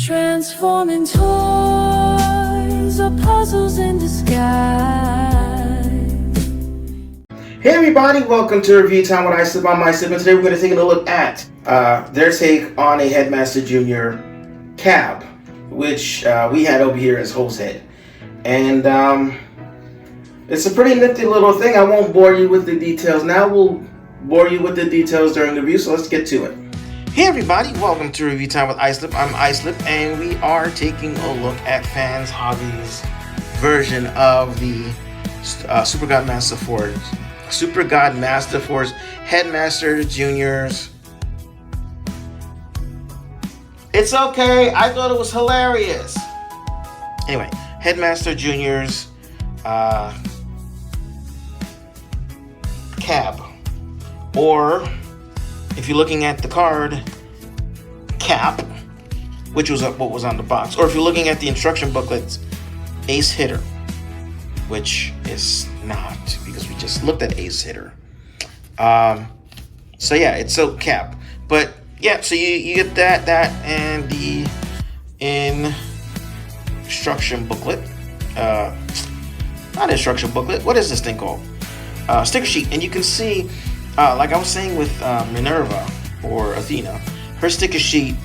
Transforming toys or puzzles in disguise. Hey everybody, welcome to Review Time with iSlip. I'm iSlip, and today we're going to take a look at their take on a Headmaster Jr. cab, which we had over here as hose head. And it's a pretty nifty little thing. I won't bore you with the details now. We'll bore you with the details during the review, so let's get to it. Hey everybody, welcome to Review Time with iSlip. I'm iSlip, and we are taking a look at Fans Hobby's version of the Super God Masterforce Headmaster Juniors. It's okay, I thought it was hilarious. Anyway, Headmaster Juniors cab, or if you're looking at the card, cap, which was what was on the box, or if you're looking at the instruction booklet, Ace Hitter, which is not, because we just looked at Ace Hitter. So yeah, it's so cap, but yeah, so you get that and the instruction booklet, not instruction booklet, what is this thing called? Sticker sheet. And you can see, like I was saying with Minerva or Athena, her sticker sheet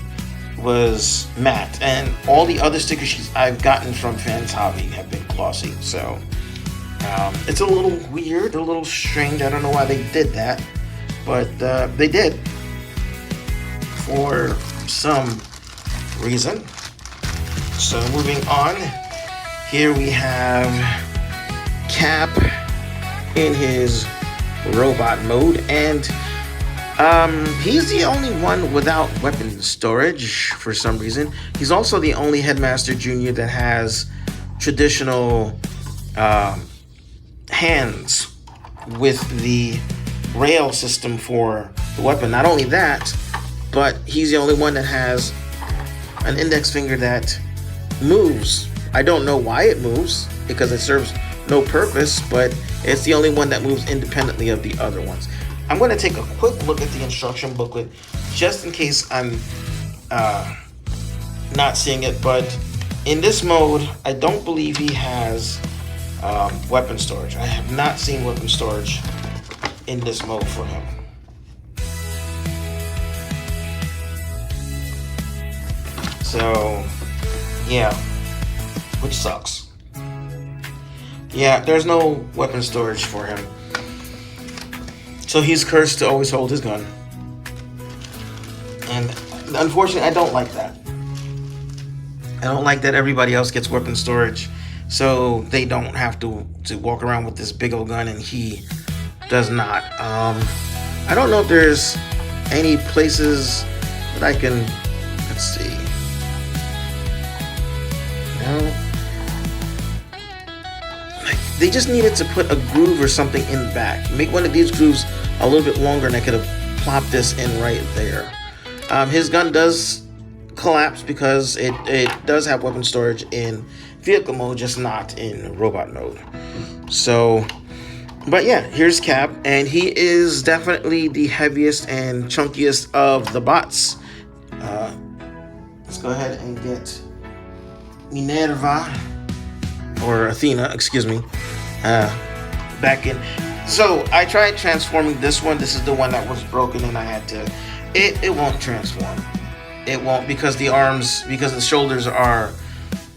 was matte, and all the other sticker sheets I've gotten from Fans Hobby have been glossy. So it's a little weird, a little strange. I don't know why they did that, but they did for some reason. So moving on, here we have Cap in his robot mode, and he's the only one without weapon storage for some reason. He's also the only Headmaster Jr. that has traditional hands with the rail system for the weapon. Not only that, but he's the only one that has an index finger that moves. I don't know why it moves, because it serves no purpose, but it's the only one that moves independently of the other ones. I'm going to take a quick look at the instruction booklet just in case I'm not seeing it, but in this mode I don't believe he has weapon storage. I have not seen weapon storage in this mode for him. So yeah, which sucks. Yeah, there's no weapon storage for him. So he's cursed to always hold his gun. And unfortunately, I don't like that. I don't like that everybody else gets weapon storage, so they don't have to walk around with this big old gun and he does not. I don't know if there's any places that I can, let's see. No. They just needed to put a groove or something in the back. Make one of these grooves a little bit longer, and I could have plopped this in right there. His gun does collapse because it does have weapon storage in vehicle mode, just not in robot mode. So, but yeah, here's Cap, and he is definitely the heaviest and chunkiest of the bots. Let's go ahead and get Minerva, or Athena, excuse me, back in. So I tried transforming this one. This is the one that was broken, and I had to, it won't transform. It won't, because the arms, because the shoulders are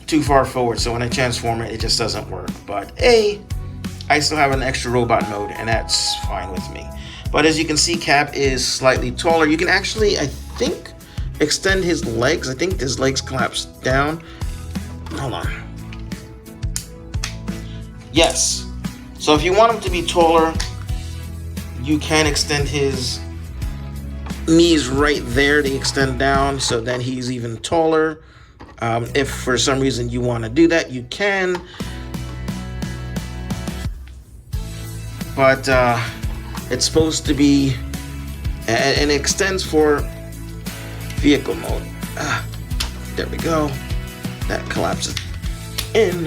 too far forward. So when I transform it, it just doesn't work. But I still have an extra robot mode, and that's fine with me. But as you can see, Cap is slightly taller. You can actually, I think, extend his legs. I think his legs collapse down. Hold on. Yes. So if you want him to be taller, you can extend his knees right there. They extend down, so then he's even taller. If for some reason you want to do that, you can. But it's supposed to be, and it extends for vehicle mode. There we go. That collapses in.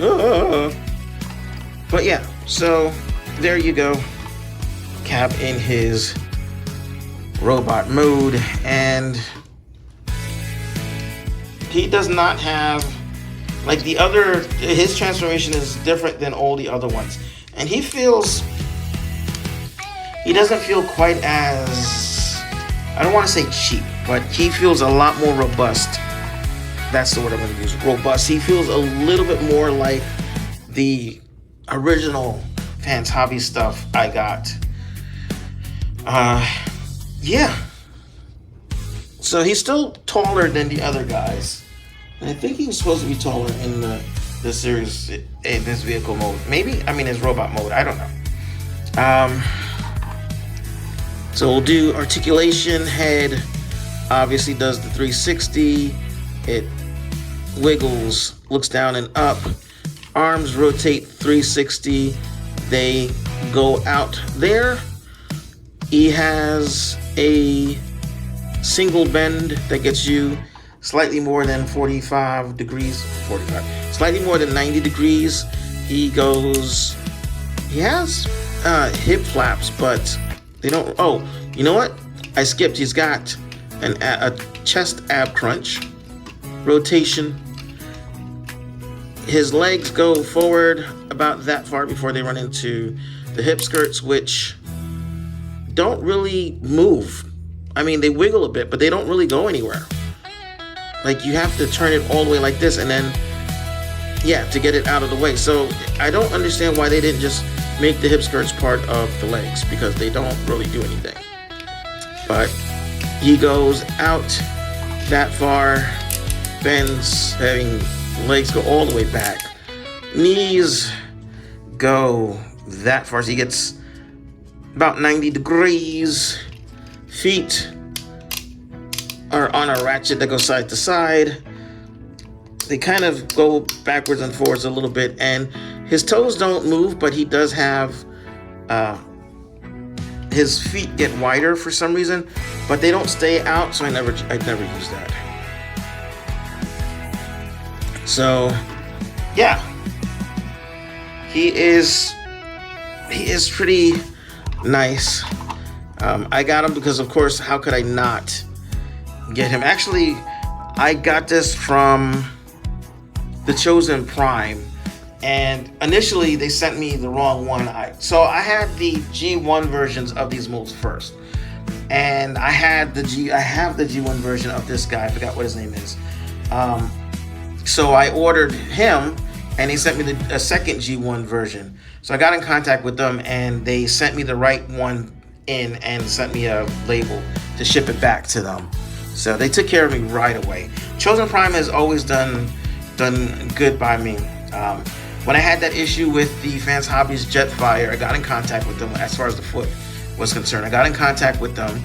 But yeah, so there you go. Cap in his robot mode, and he does not have, like the other, his transformation is different than all the other ones. And he doesn't feel quite as, I don't want to say cheap, but he feels a lot more robust. That's the word I'm going to use, robust. He feels a little bit more like the original Fans Hobby stuff I got. Yeah. So he's still taller than the other guys. And I think he was supposed to be taller in the series, in this vehicle mode. Maybe? I mean, his robot mode. I don't know. So we'll do articulation. Head obviously does the 360. It wiggles, looks down and up. Arms rotate 360. They go out there. He has a single bend that gets you slightly more than 45 degrees, slightly more than 90 degrees. He has hip flaps, but they don't, oh, you know what? I skipped. He's got a chest ab crunch, rotation. His legs go forward about that far before they run into the hip skirts, which don't really move. I mean, they wiggle a bit, but they don't really go anywhere. Like, you have to turn it all the way like this, and then, yeah, to get it out of the way. So I don't understand why they didn't just make the hip skirts part of the legs, because they don't really do anything. But he goes out that far, bends, having legs go all the way back. Knees go that far, so he gets about 90 degrees. Feet are on a ratchet that goes side to side. They kind of go backwards and forwards a little bit, and his toes don't move, but he does have his feet get wider for some reason, but they don't stay out, so I never use that. So yeah, he is pretty nice. I got him because, of course, how could I not get him? Actually, I got this from the Chosen Prime, and initially they sent me the wrong one. So I had the G1 versions of these molds first, and I have the G1 version of this guy. I forgot what his name is. So I ordered him, and he sent me a second G1 version. So I got in contact with them, and they sent me the right one in and sent me a label to ship it back to them. So they took care of me right away. Chosen Prime has always done good by me. When I had that issue with the Fans Hobbies Jetfire, I got in contact with them as far as the foot was concerned. I got in contact with them,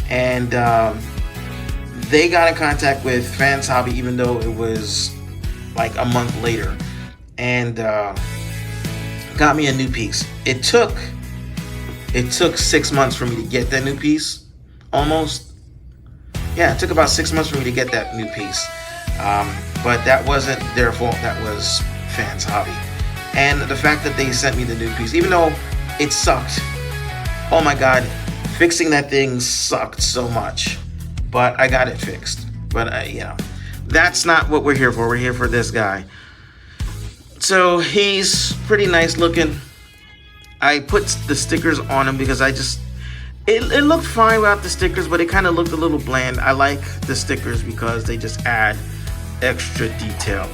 and they got in contact with Fans Hobby, even though it was like a month later, and got me a new piece. It took 6 months for me to get that new piece, almost. Yeah, it took about 6 months for me to get that new piece. But that wasn't their fault, that was Fans Hobby. And the fact that they sent me the new piece, even though it sucked, oh my god, fixing that thing sucked so much. But I got it fixed. But you know, that's not what we're here for. We're here for this guy. So he's pretty nice looking. I put the stickers on him because it looked fine without the stickers, but it kind of looked a little bland. I like the stickers because they just add extra detail.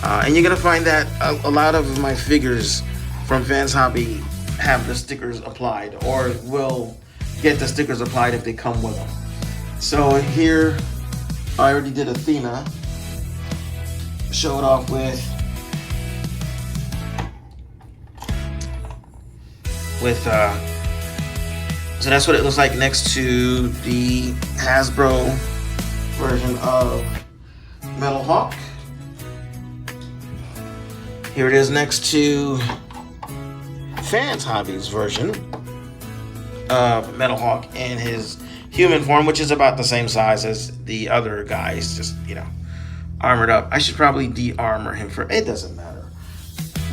And you're gonna find that a lot of my figures from Fans Hobby have the stickers applied, or will get the stickers applied if they come with them. So here, I already did Athena. Show it off with so that's what it looks like next to the Hasbro version of Metal Hawk. Here it is next to Fans Hobby's version of Metal Hawk in his human form, which is about the same size as the other guys, just, you know, armored up. I should probably de-armor him for, it doesn't matter.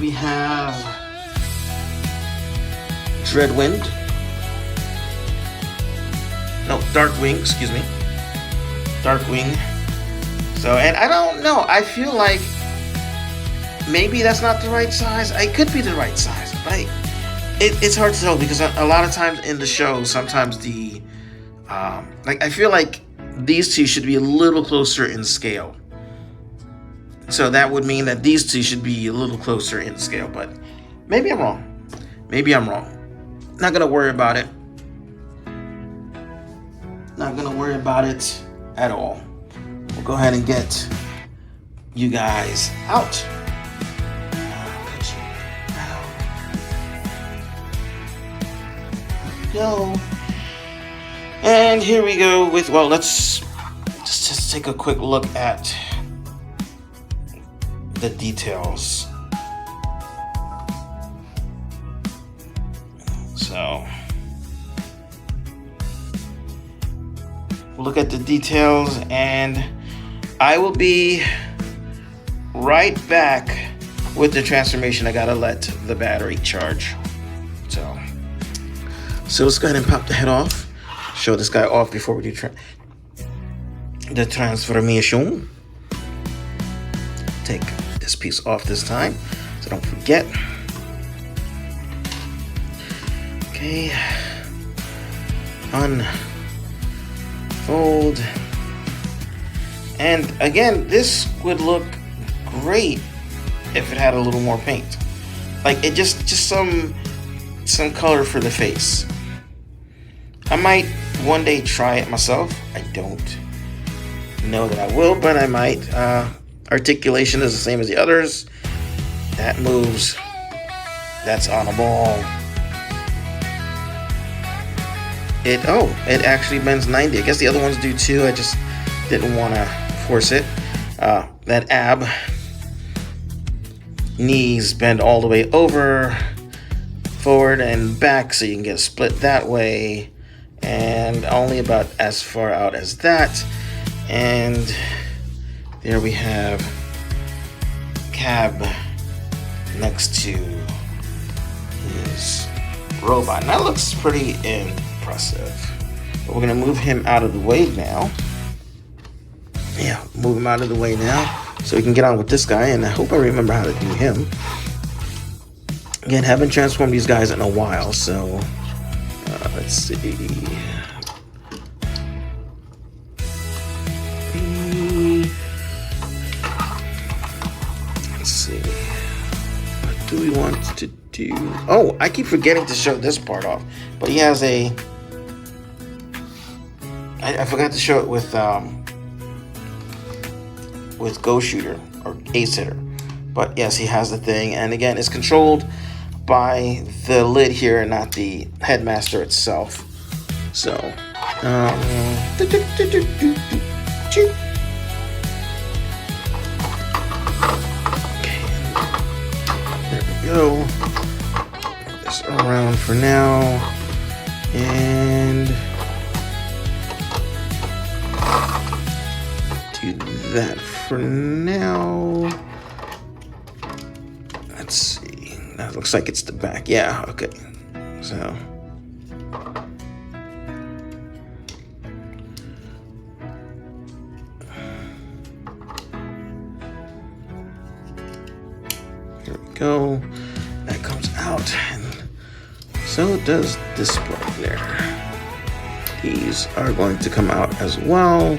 We have Dreadwind. No, Darkwing, excuse me. Darkwing. So, and I don't know. I feel like maybe that's not the right size. It could be the right size, but it's hard to tell because a lot of times in the show, sometimes the like I feel like these two should be a little closer in scale. So that would mean that these two should be a little closer in scale, but maybe I'm wrong. Maybe I'm wrong. Not gonna worry about it. Not gonna worry about it at all. We'll go ahead and get you guys out. Go. And here we go with, well, let's just take a quick look at the details. So we'll look at the details, and I will be right back with the transformation. I gotta let the battery charge. So let's go ahead and pop the head off. Show this guy off before we do the transformation. Take this piece off this time, so don't forget. Okay. Unfold. And again, this would look great if it had a little more paint. Like it just some color for the face. I might one day try it myself. I don't know that I will, but I might. Articulation is the same as the others. That moves. That's on a ball. It actually bends 90. I guess the other ones do too. I just didn't want to force it. That ab knees bend all the way over, forward and back, so you can get a split that way, and only about as far out as that. And there we have cab next to his robot. And that looks pretty impressive. But we're gonna move him out of the way now. Yeah, move him out of the way now so we can get on with this guy, and I hope I remember how to do him. Again, haven't transformed these guys in a while, so let's see. Let's see. What do we want to do? Oh, I keep forgetting to show this part off, but he has a. I forgot to show it with Go Shooter or Ace Hitter. But yes, he has the thing, and again, it's controlled by the lid here and not the headmaster itself. So, okay, there we go. Put this around for now, and do that for now. Let's see. That looks like it's the back. Yeah, okay. So. Here we go. That comes out. And so does this part there. These are going to come out as well.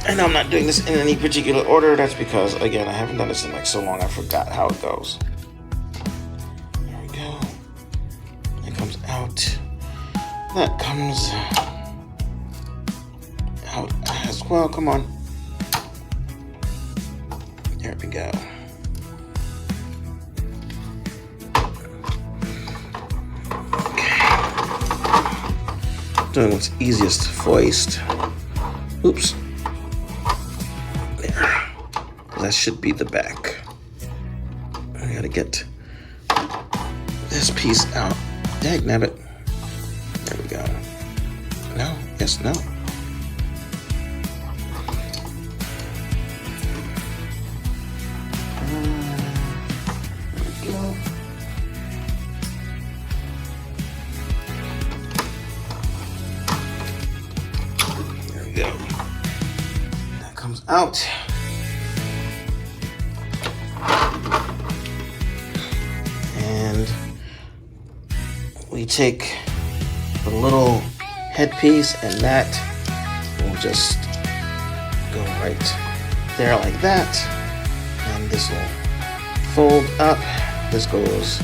And I'm not doing this in any particular order. That's because, again, I haven't done this in like so long, I forgot how it goes. There we go. It comes out. That comes out as well. Come on. There we go. Okay. Doing what's easiest to foist. Oops. That should be the back. I gotta get this piece out. Dagnabbit. There we go. No. Yes, no. There we go. There we go. That comes out. out. And we take the little headpiece, and that will just go right there like that. And this will fold up. This goes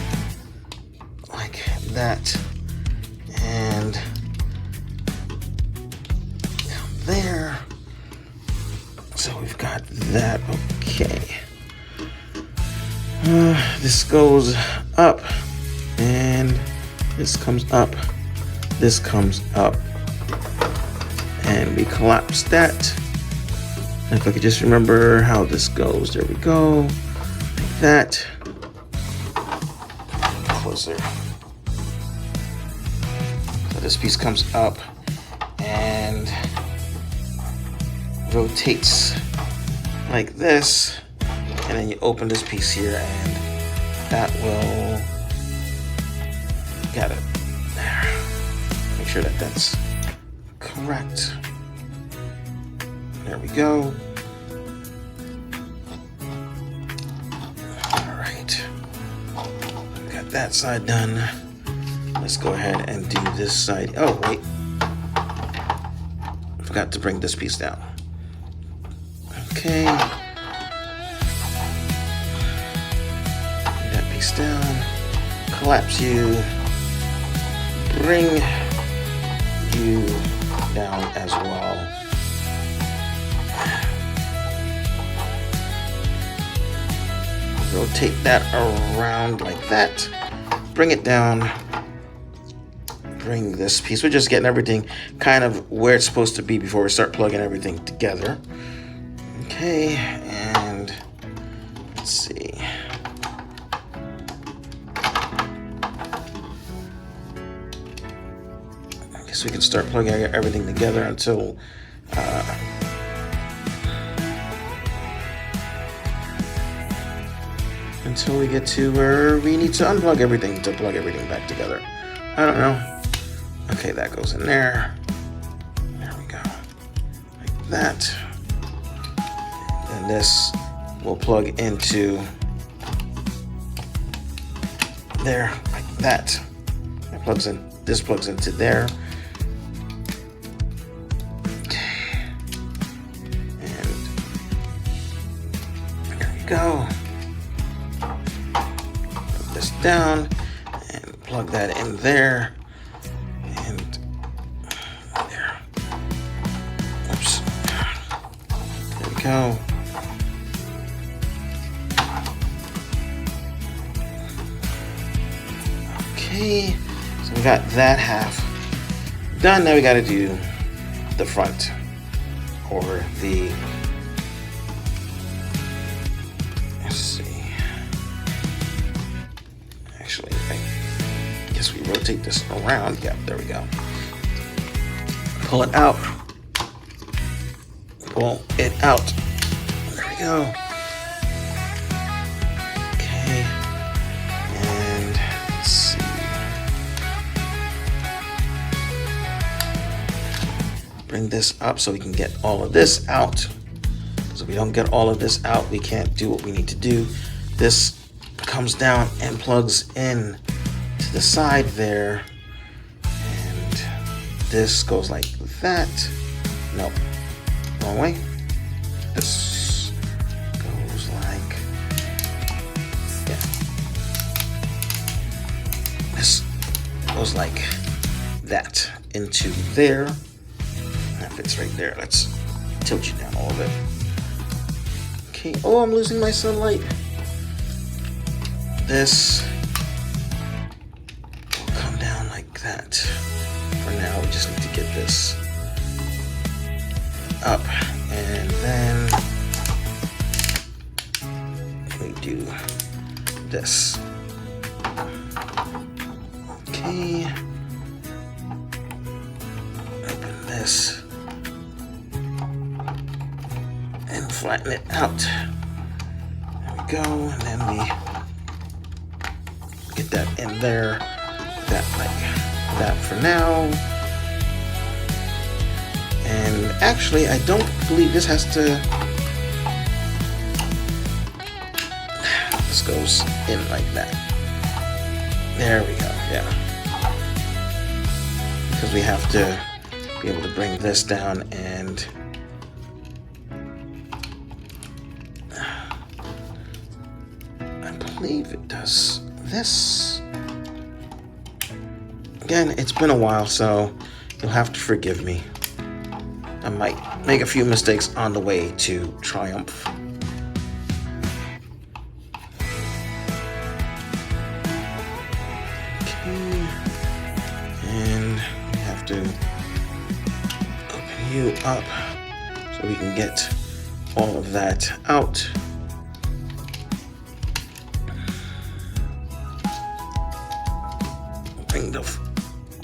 like that. And down there. So we've got that. Okay. This goes up, and this comes up, this comes up, and we collapse that. And if I could just remember how this goes, there we go, like that. Closer. So this piece comes up and rotates like this. And then you open this piece here, and that will, got it, there. Make sure that that's correct. There we go. All right, got that side done. Let's go ahead and do this side. Oh, wait. Forgot to bring this piece down. Okay. Down, collapse you, bring you down as well. Rotate that around like that, bring it down, bring this piece. We're just getting everything kind of where it's supposed to be before we start plugging everything together. Okay, and let's see. So we can start plugging everything together until we get to where we need to unplug everything to plug everything back together. I don't know. Okay, that goes in there. There we go. Like that. And this will plug into there, like that. It plugs in. This plugs into there. Go. Put this down and plug that in there, and there. Oops. There we go. Okay, so we got that half done. Now we got to do the front, or the, let's see. Actually, I guess we rotate this around. Yeah, there we go. Pull it out. Pull it out. There we go. Okay. And let's see. Bring this up so we can get all of this out. So if we don't get all of this out, we can't do what we need to do. This comes down and plugs in to the side there. And this goes like that. Nope. Wrong way. This goes like, yeah. This goes like that into there. That fits right there. Let's tilt you down a little bit. Okay. Oh, I'm losing my sunlight. This will come down like that. For now, we just need to get this up, and then we do this. Okay. Open this and flatten it out. There we go, and then we get that in there. That like that for now. And actually, I don't believe this has to This goes in like that. There we go, yeah. Because we have to be able to bring this down and I believe it does this. Again, it's been a while, so you'll have to forgive me. I might make a few mistakes on the way to triumph. Okay. And we have to open you up so we can get all of that out. Bring the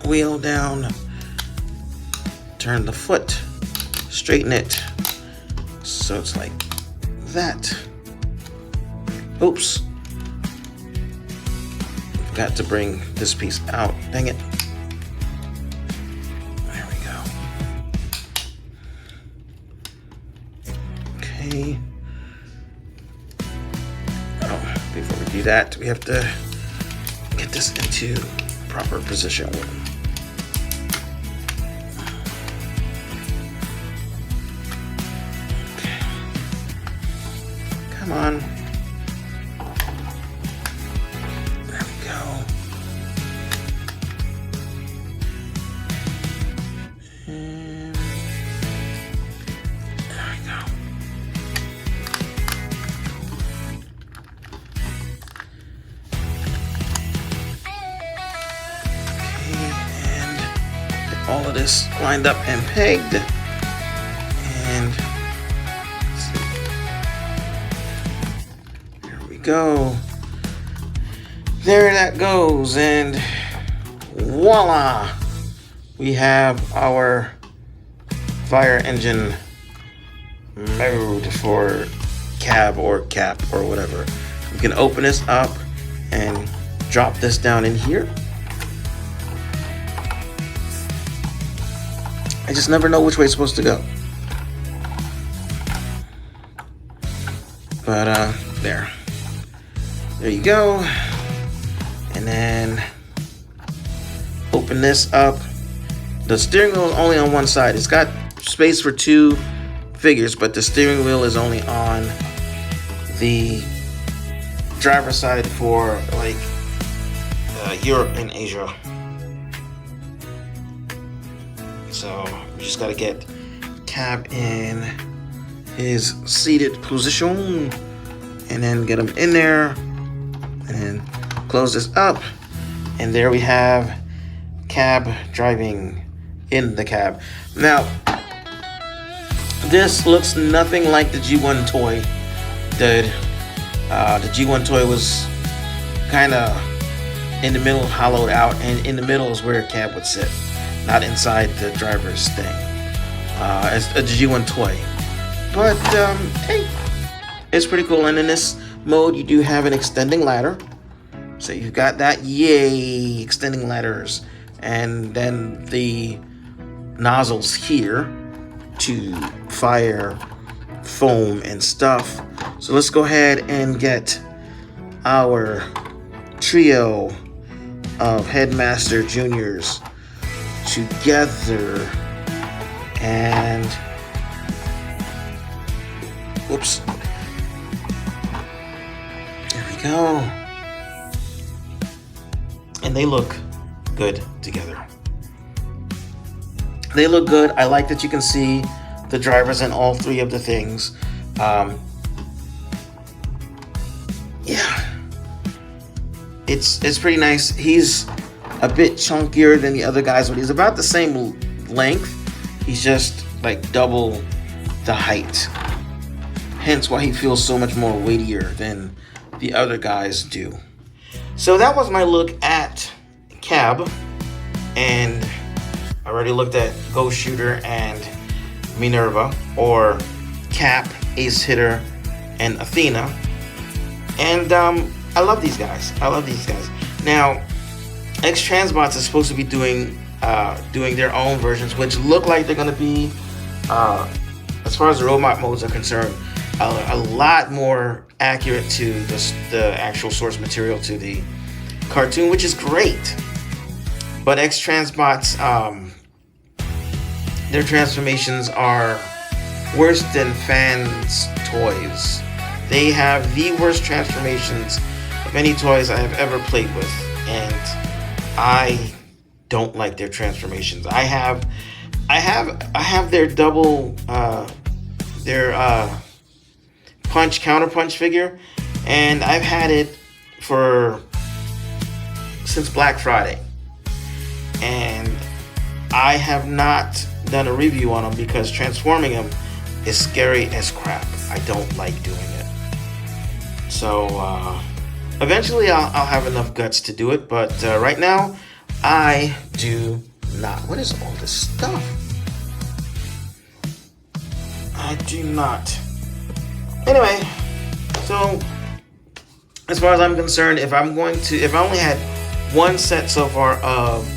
wheel down, turn the foot, straighten it so it's like that. Oops. Got to bring this piece out. Dang it. There we go. Okay. Oh, before we do that, we have to get this into proper position. Okay. Come on. There we go. And there we go. All of this lined up and pegged, and let's see. There we go. There that goes, and voila, we have our fire engine mode for cab or cap or whatever. We can open this up and drop this down in here. I just never know which way it's supposed to go. But there you go. And then open this up. The steering wheel is only on one side. It's got space for two figures, but the steering wheel is only on the driver's side for like Europe and Asia. So we just gotta get cab in his seated position and then get him in there and then close this up, and there we have cab driving in the cab. Now this looks nothing like the G1 toy did. The G1 toy was kind of in the middle, hollowed out, and in the middle is where cab would sit, not inside the driver's thing. It's a G1 toy, but hey, it's pretty cool. And in this mode, you do have an extending ladder, so you've got that. Yay, extending ladders, and then the nozzles here to fire foam and stuff. So let's go ahead and get our trio of Headmaster Juniors together, and whoops, there we go, and they look good together. They look good. I like that you can see the drivers in all three of the things. Yeah, it's pretty nice. He's a bit chunkier than the other guys, but he's about the same length. He's just like double the height, hence why he feels so much more weightier than the other guys do. So that was my look at Cab, and I already looked at Ghost Shooter and Minerva, or Cap, Ace Hitter, and Athena. And I love these guys. Now, X-Transbots is supposed to be doing their own versions, which look like they're going to be, as far as the robot modes are concerned, a lot more accurate to the actual source material, to the cartoon, which is great. But X-Transbots, their transformations are worse than fans' toys. They have the worst transformations of any toys I have ever played with, and I don't like their transformations. I have their double their counter punch figure, and I've had it since Black Friday, and I have not done a review on them because transforming them is scary as crap. I don't like doing it. So eventually I'll have enough guts to do it, but right now I do not. What is all this stuff? I do not. Anyway, so as far as I'm concerned, if I only had one set so far of,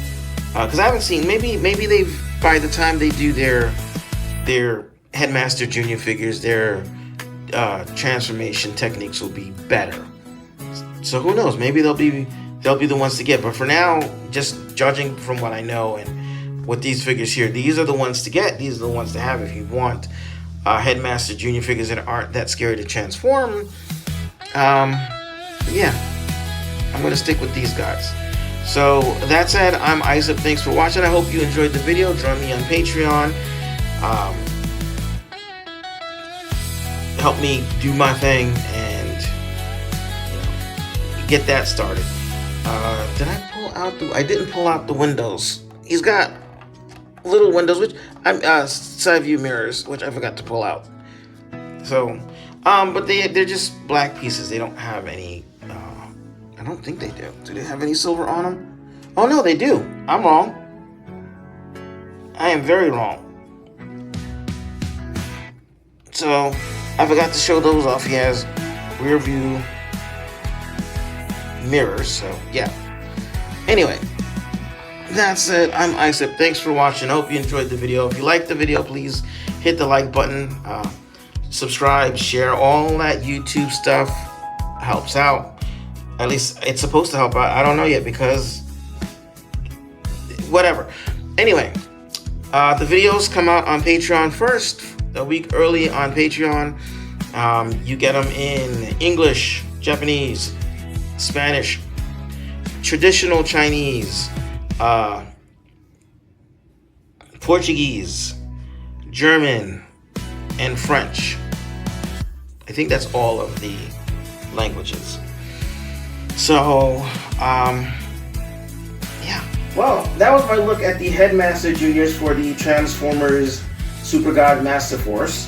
because I haven't seen, maybe they've, by the time they do their Headmaster Junior figures, their transformation techniques will be better. So who knows? Maybe they'll be the ones to get. But for now, just judging from what I know and with these figures here, these are the ones to get. These are the ones to have if you want Headmaster Junior figures that aren't that scary to transform. Yeah, I'm gonna stick with these guys. So that said, I'm Islip. Thanks for watching. I hope you enjoyed the video. Join me on Patreon. Help me do my thing and get that started. Did I pull out I didn't pull out the windows. He's got little windows, which side view mirrors, which I forgot to pull out. So, but they're just black pieces. They don't have any. I don't think they do. Do they have any silver on them? Oh no, they do. I'm wrong. I am very wrong. So I forgot to show those off. He has rear view mirrors. So yeah. Anyway, that's it. I'm Islip. Thanks for watching. I hope you enjoyed the video. If you liked the video, please hit the like button, subscribe, share. All that YouTube stuff helps out. At least it's supposed to help out. I don't know yet because whatever. Anyway, the videos come out on Patreon first, a week early on Patreon. You get them in English, Japanese, Spanish, traditional Chinese, Portuguese, German, and French. I think that's all of the languages. So, yeah. Well, that was my look at the Headmaster Juniors for the Transformers Super God Masterforce.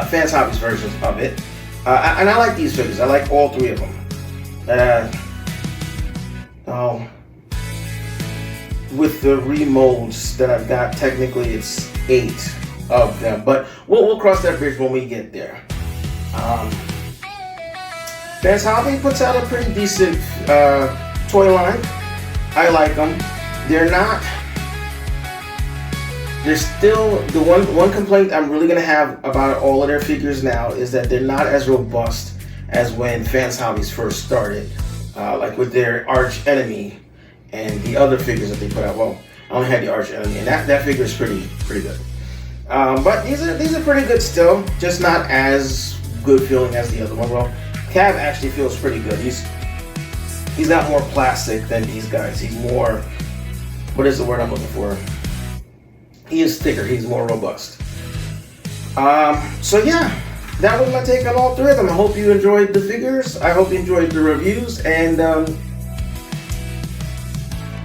Fans Hobbies versions of it. And I like these figures. I like all three of them. With the remolds that I've got, technically it's 8 of them. But we'll cross that bridge when we get there. Fans Hobby puts out a pretty decent toy line. I like them. They're still, the one complaint I'm really going to have about all of their figures now is that they're not as robust as when Fans Hobbies first started. Like with their arch enemy and the other figures that they put out. Well, I only had the arch enemy, and that figure is pretty good. But these are pretty good still, just not as good feeling as the other one. Well, Cav actually feels pretty good. He's got more plastic than these guys. He's more, what is the word I'm looking for? He is thicker. He's more robust. So yeah, that was my take on all three of them. I hope you enjoyed the figures. I hope you enjoyed the reviews, and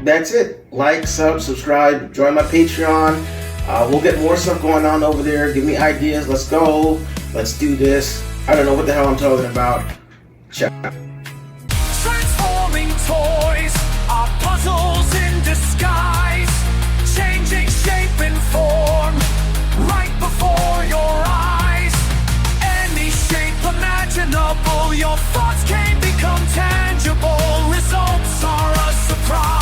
that's it. Like, subscribe, join my Patreon. We'll get more stuff going on over there. Give me ideas. Let's go. Let's do this. I don't know what the hell I'm talking about. Ciao. Transforming toys are puzzles in disguise, changing shape and form right before your eyes. Any shape imaginable, your thoughts can become tangible. Results are a surprise.